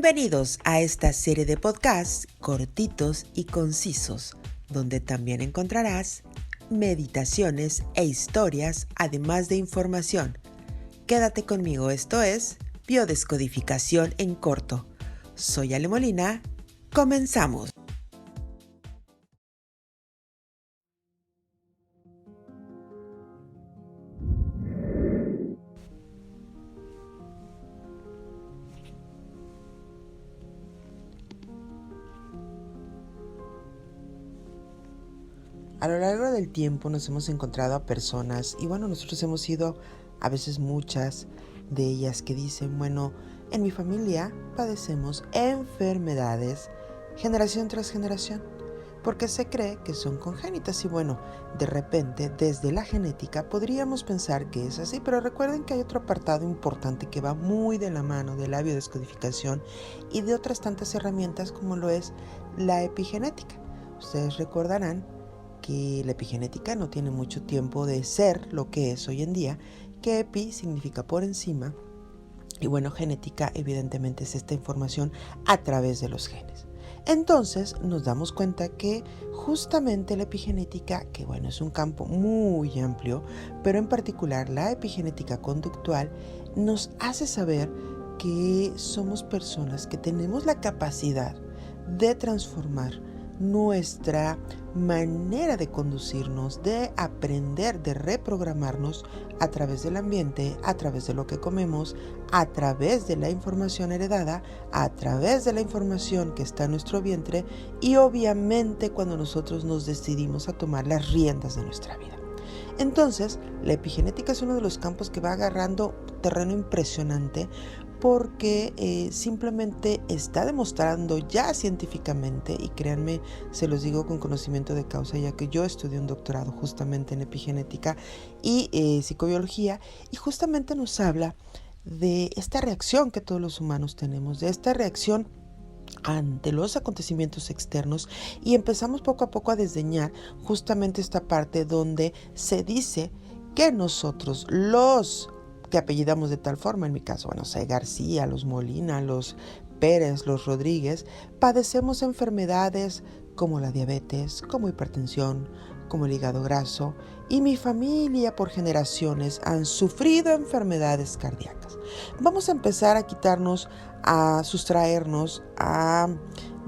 Bienvenidos a esta serie de podcasts cortitos y concisos, donde también encontrarás meditaciones e historias, además de información. Quédate conmigo, esto es Biodescodificación en corto. Soy Ale Molina, comenzamos. A lo largo del tiempo nos hemos encontrado a personas y nosotros hemos sido a veces muchas de ellas que dicen, en mi familia padecemos enfermedades generación tras generación porque se cree que son congénitas y de repente desde la genética podríamos pensar que es así, pero recuerden que hay otro apartado importante que va muy de la mano de la biodescodificación y de otras tantas herramientas como lo es la epigenética. Ustedes recordarán que la epigenética no tiene mucho tiempo de ser lo que es hoy en día, que epi significa por encima y genética evidentemente es esta información a través de los genes. Entonces nos damos cuenta que justamente la epigenética, que es un campo muy amplio, pero en particular la epigenética conductual nos hace saber que somos personas que tenemos la capacidad de transformar nuestra manera de conducirnos, de aprender, de reprogramarnos a través del ambiente, a través de lo que comemos, a través de la información heredada, a través de la información que está en nuestro vientre y obviamente cuando nosotros nos decidimos a tomar las riendas de nuestra vida. Entonces, la epigenética es uno de los campos que va agarrando terreno impresionante porque simplemente está demostrando ya científicamente, y créanme, se los digo con conocimiento de causa, ya que yo estudié un doctorado justamente en epigenética y psicobiología, y justamente nos habla de esta reacción que todos los humanos tenemos, de esta reacción ante los acontecimientos externos, y empezamos poco a poco a desdeñar justamente esta parte donde se dice que nosotros, los que apellidamos de tal forma, en mi caso, soy García, los Molina, los Pérez, los Rodríguez, padecemos enfermedades como la diabetes, como hipertensión, como el hígado graso, y mi familia por generaciones han sufrido enfermedades cardíacas. Vamos a empezar a quitarnos, a sustraernos, a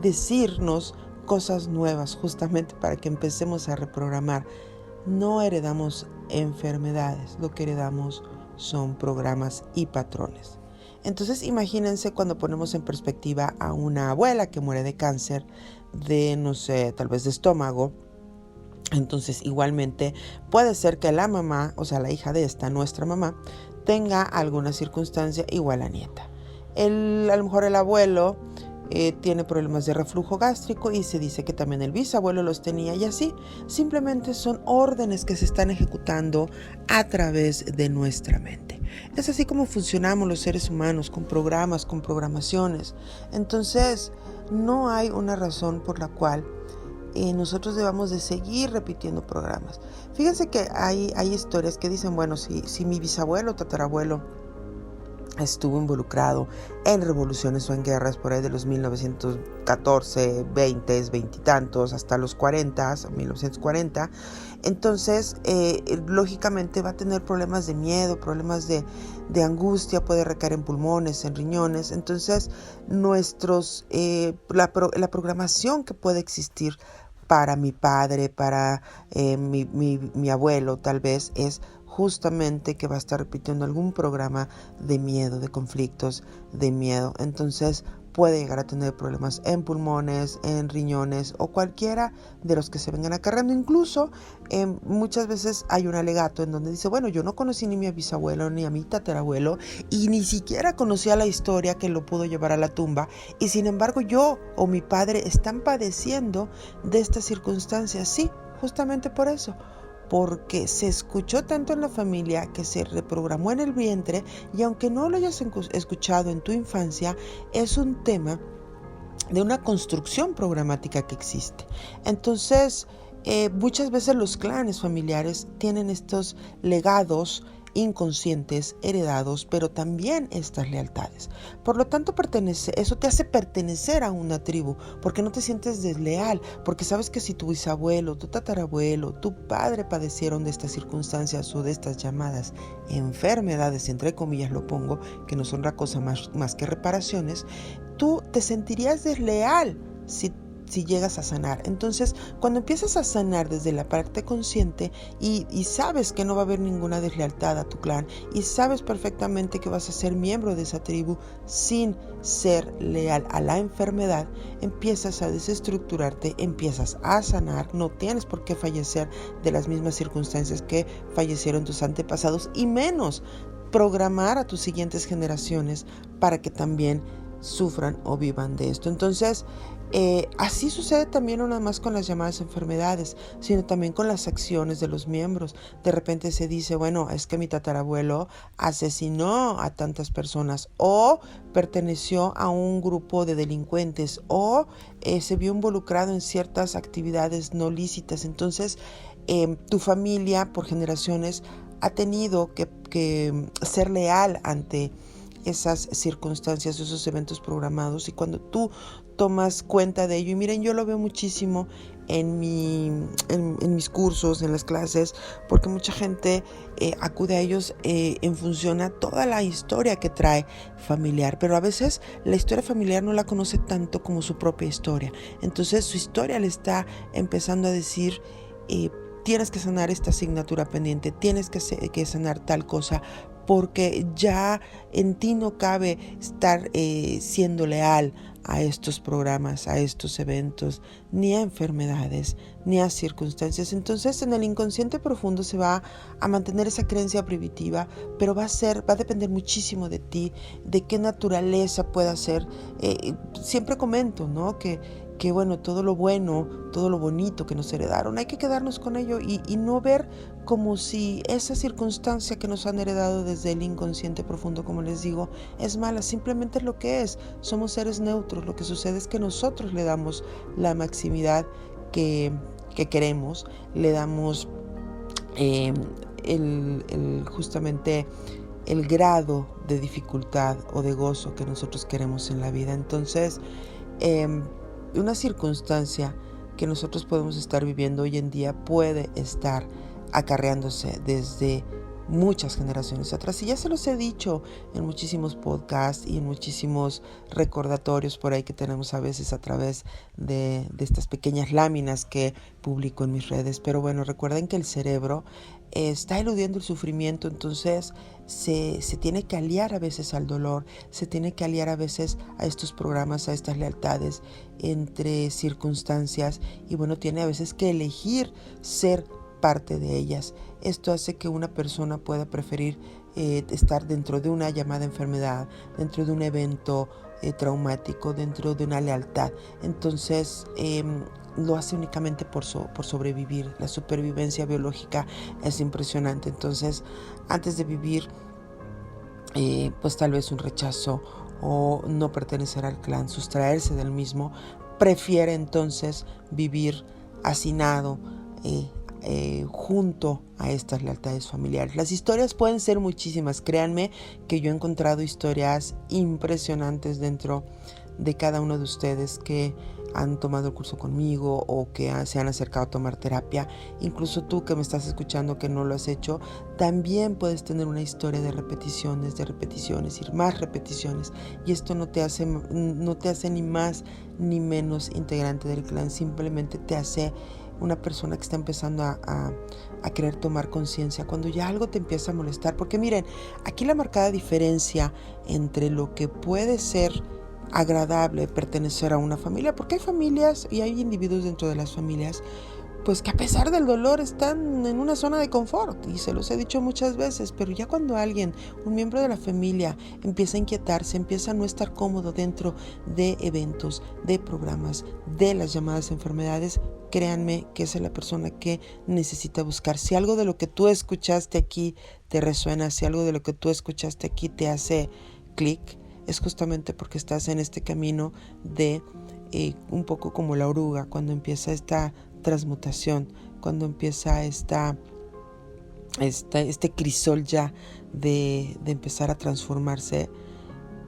decirnos cosas nuevas justamente para que empecemos a reprogramar. No heredamos enfermedades, lo que heredamos son programas y patrones. Entonces imagínense cuando ponemos en perspectiva a una abuela que muere de cáncer de, tal vez de estómago. Entonces igualmente puede ser que la mamá, la hija de esta, nuestra mamá, tenga alguna circunstancia igual a la nieta. A lo mejor el abuelo tiene problemas de reflujo gástrico y se dice que también el bisabuelo los tenía, y así simplemente son órdenes que se están ejecutando a través de nuestra mente. Es así como funcionamos los seres humanos, con programas, con programaciones. Entonces no hay una razón por la cual nosotros debamos de seguir repitiendo programas. Fíjense que hay historias que dicen, si mi bisabuelo o tatarabuelo estuvo involucrado en revoluciones o en guerras por ahí de los 1914, 20, 20 y tantos, hasta los 40, 1940, entonces lógicamente va a tener problemas de miedo, problemas de angustia, puede recaer en pulmones, en riñones. Entonces la programación que puede existir para mi padre, para mi abuelo tal vez, es justamente que va a estar repitiendo algún programa de miedo, de conflictos, de miedo. Entonces puede llegar a tener problemas en pulmones, en riñones o cualquiera de los que se vengan acarreando. Incluso muchas veces hay un alegato en donde dice, yo no conocí ni a mi bisabuelo ni a mi tatarabuelo y ni siquiera conocía la historia que lo pudo llevar a la tumba, y sin embargo yo o mi padre están padeciendo de estas circunstancias. Sí, justamente por eso, porque se escuchó tanto en la familia que se reprogramó en el vientre, y aunque no lo hayas escuchado en tu infancia, es un tema de una construcción programática que existe. Entonces muchas veces los clanes familiares tienen estos legados inconscientes, heredados, pero también estas lealtades. Por lo tanto, eso te hace pertenecer a una tribu, porque no te sientes desleal, porque sabes que si tu bisabuelo, tu tatarabuelo, tu padre padecieron de estas circunstancias o de estas llamadas enfermedades, entre comillas lo pongo, que no son otra cosa más que reparaciones, tú te sentirías desleal si llegas a sanar. Entonces, cuando empiezas a sanar desde la parte consciente y sabes que no va a haber ninguna deslealtad a tu clan y sabes perfectamente que vas a ser miembro de esa tribu sin ser leal a la enfermedad, empiezas a desestructurarte, empiezas a sanar, no tienes por qué fallecer de las mismas circunstancias que fallecieron tus antepasados y menos programar a tus siguientes generaciones para que también sufran o vivan de esto. Entonces, así sucede también no nada más con las llamadas enfermedades, sino también con las acciones de los miembros. De repente se dice, bueno, es que mi tatarabuelo asesinó a tantas personas o perteneció a un grupo de delincuentes o se vio involucrado en ciertas actividades no lícitas. Entonces, tu familia por generaciones ha tenido que ser leal ante esas circunstancias, esos eventos programados, y cuando tú tomas cuenta de ello, y miren, yo lo veo muchísimo en mis cursos, en las clases, porque mucha gente acude a ellos en función a toda la historia que trae familiar, pero a veces la historia familiar no la conoce tanto como su propia historia. Entonces su historia le está empezando a decir, tienes que sanar esta asignatura pendiente, tienes que sanar tal cosa, porque ya en ti no cabe estar siendo leal a estos programas, a estos eventos, ni a enfermedades, ni a circunstancias. Entonces, en el inconsciente profundo se va a mantener esa creencia primitiva, pero va a depender muchísimo de ti, de qué naturaleza pueda ser. Siempre comento, ¿no? Que bueno, todo lo bueno, todo lo bonito que nos heredaron, hay que quedarnos con ello y no ver como si esa circunstancia que nos han heredado desde el inconsciente profundo, como les digo, es mala. Simplemente es lo que es. Somos seres neutros. Lo que sucede es que nosotros le damos la maximidad que queremos, le damos justamente el grado de dificultad o de gozo que nosotros queremos en la vida. Entonces, una circunstancia que nosotros podemos estar viviendo hoy en día puede estar acarreándose desde muchas generaciones atrás. Y ya se los he dicho en muchísimos podcasts y en muchísimos recordatorios por ahí que tenemos a veces a través de estas pequeñas láminas que publico en mis redes. Pero bueno, recuerden que el cerebro está eludiendo el sufrimiento, entonces se tiene que aliar a veces al dolor, se tiene que aliar a veces a estos programas, a estas lealtades entre circunstancias, y bueno, tiene a veces que elegir ser parte de ellas. Esto hace que una persona pueda preferir estar dentro de una llamada enfermedad, dentro de un evento traumático, dentro de una lealtad. Entonces lo hace únicamente por sobrevivir. La supervivencia biológica es impresionante. Entonces, antes de vivir pues tal vez un rechazo o no pertenecer al clan, sustraerse del mismo, prefiere entonces vivir hacinado junto a estas lealtades familiares. Las historias pueden ser muchísimas. Créanme que yo he encontrado historias impresionantes dentro de cada uno de ustedes que han tomado el curso conmigo o que se han acercado a tomar terapia. Incluso tú que me estás escuchando que no lo has hecho, también puedes tener una historia de repeticiones y más repeticiones, y esto no te hace ni más ni menos integrante del clan, simplemente te hace una persona que está empezando a querer tomar conciencia cuando ya algo te empieza a molestar. Porque miren, aquí la marcada diferencia entre lo que puede ser agradable pertenecer a una familia, porque hay familias y hay individuos dentro de las familias pues que a pesar del dolor están en una zona de confort, y se los he dicho muchas veces, pero ya cuando un miembro de la familia empieza a inquietarse, empieza a no estar cómodo dentro de eventos, de programas, de las llamadas enfermedades, créanme que esa es la persona que necesita buscar. Si algo de lo que tú escuchaste aquí te resuena, si algo de lo que tú escuchaste aquí te hace clic, es justamente porque estás en este camino de un poco como la oruga, cuando empieza esta transmutación, cuando empieza esta este crisol ya de empezar a transformarse,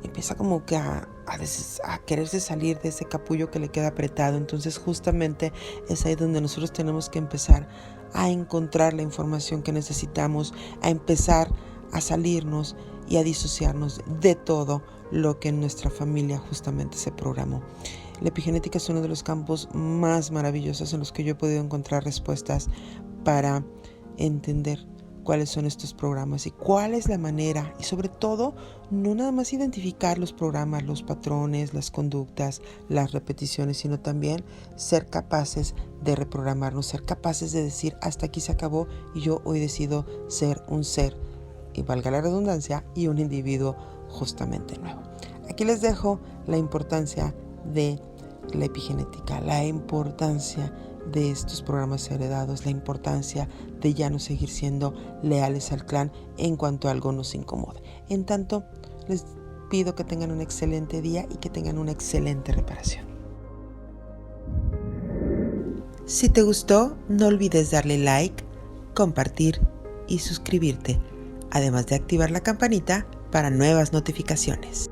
empieza como que a veces a quererse salir de ese capullo que le queda apretado. Entonces justamente es ahí donde nosotros tenemos que empezar a encontrar la información que necesitamos, a empezar a salirnos y a disociarnos de todo lo que en nuestra familia justamente se programó. La epigenética es uno de los campos más maravillosos en los que yo he podido encontrar respuestas para entender cuáles son estos programas y cuál es la manera, y sobre todo no nada más identificar los programas, los patrones, las conductas, las repeticiones, sino también ser capaces de reprogramarnos, ser capaces de decir hasta aquí se acabó y yo hoy decido ser un ser, y valga la redundancia, y un individuo justamente nuevo. Aquí les dejo la importancia de la epigenética, la importancia de estos programas heredados, la importancia de ya no seguir siendo leales al clan en cuanto algo nos incomode. En tanto, les pido que tengan un excelente día y que tengan una excelente reparación. Si te gustó, no olvides darle like, compartir y suscribirte, además de activar la campanita para nuevas notificaciones.